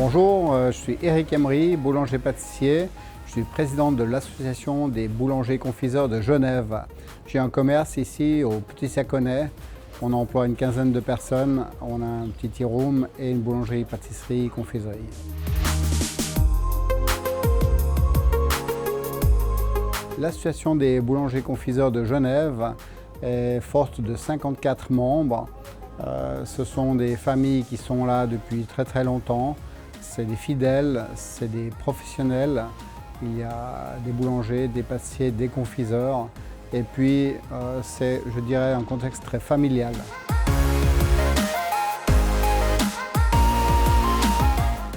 Bonjour, je suis Éric Emery, boulanger-pâtissier. Je suis président de l'association des boulangers-confiseurs de Genève. J'ai un commerce ici au Petit Saconnet. On emploie une quinzaine de personnes. On a un petit tea room et une boulangerie, pâtisserie, confiserie. L'association des boulangers-confiseurs de Genève est forte de 54 membres. Ce sont des familles qui sont là depuis très longtemps. C'est des fidèles, c'est des professionnels. Il y a des boulangers, des pâtissiers, des confiseurs. Et puis, c'est, je dirais, un contexte très familial.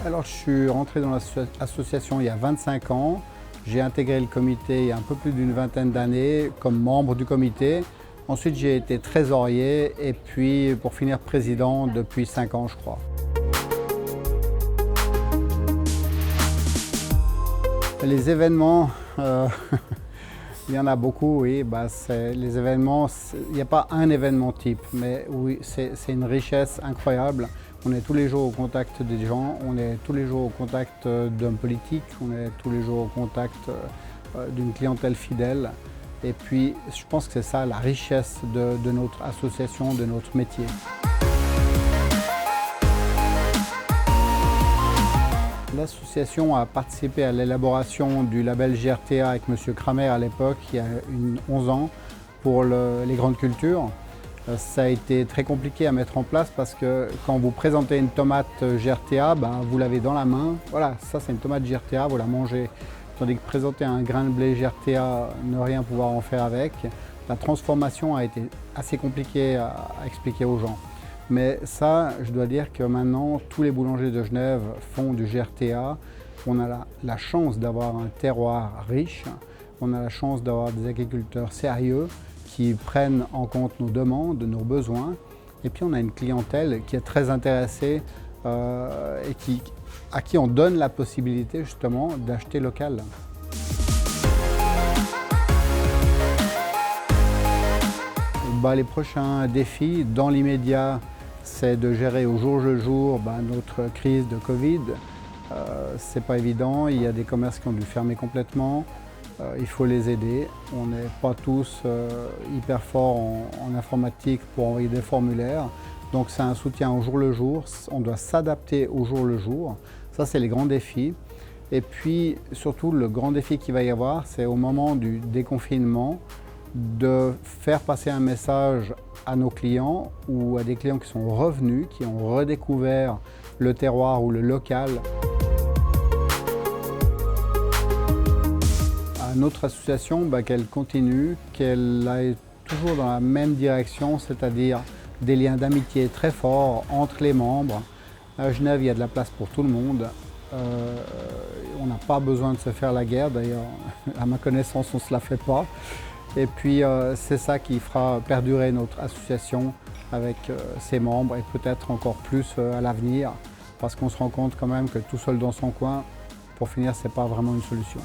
Alors, je suis rentré dans l'association il y a 25 ans. J'ai intégré le comité il y a un peu plus d'une vingtaine d'années comme membre du comité. Ensuite, j'ai été trésorier et puis, pour finir, président depuis 5 ans, je crois. Les événements, il y en a beaucoup, oui. Les événements, il n'y a pas un événement type, mais oui, c'est une richesse incroyable. On est tous les jours au contact des gens, on est tous les jours au contact d'hommes politiques, on est tous les jours au contact d'une clientèle fidèle. Et puis, je pense que c'est ça la richesse de notre association, de notre métier. L'association a participé à l'élaboration du label GRTA avec M. Kramer à l'époque, il y a 11 ans, pour les grandes cultures. Ça a été très compliqué à mettre en place parce que quand vous présentez une tomate GRTA, vous l'avez dans la main. Voilà, ça c'est une tomate GRTA, vous la mangez. Tandis que présenter un grain de blé GRTA, ne rien pouvoir en faire avec, la transformation a été assez compliquée à expliquer aux gens. Mais ça, je dois dire que maintenant, tous les boulangers de Genève font du GRTA. On a la chance d'avoir un terroir riche, on a la chance d'avoir des agriculteurs sérieux qui prennent en compte nos demandes, nos besoins. Et puis on a une clientèle qui est très intéressée et à qui on donne la possibilité justement d'acheter local. Les prochains défis dans l'immédiat, c'est de gérer au jour le jour notre crise de Covid. C'est pas évident, il y a des commerces qui ont dû fermer complètement. Il faut les aider. On n'est pas tous hyper forts en informatique pour envoyer des formulaires. Donc c'est un soutien au jour le jour. On doit s'adapter au jour le jour. Ça, c'est les grands défis. Et puis surtout, le grand défi qu'il va y avoir, c'est au moment du déconfinement, de faire passer un message à nos clients ou à des clients qui sont revenus, qui ont redécouvert le terroir ou le local. À notre association, qu'elle continue, qu'elle aille toujours dans la même direction, c'est-à-dire des liens d'amitié très forts entre les membres. À Genève, il y a de la place pour tout le monde. On n'a pas besoin de se faire la guerre, d'ailleurs, à ma connaissance, on ne se la fait pas. Et puis c'est ça qui fera perdurer notre association avec ses membres et peut-être encore plus à l'avenir parce qu'on se rend compte quand même que tout seul dans son coin, pour finir, ce n'est pas vraiment une solution.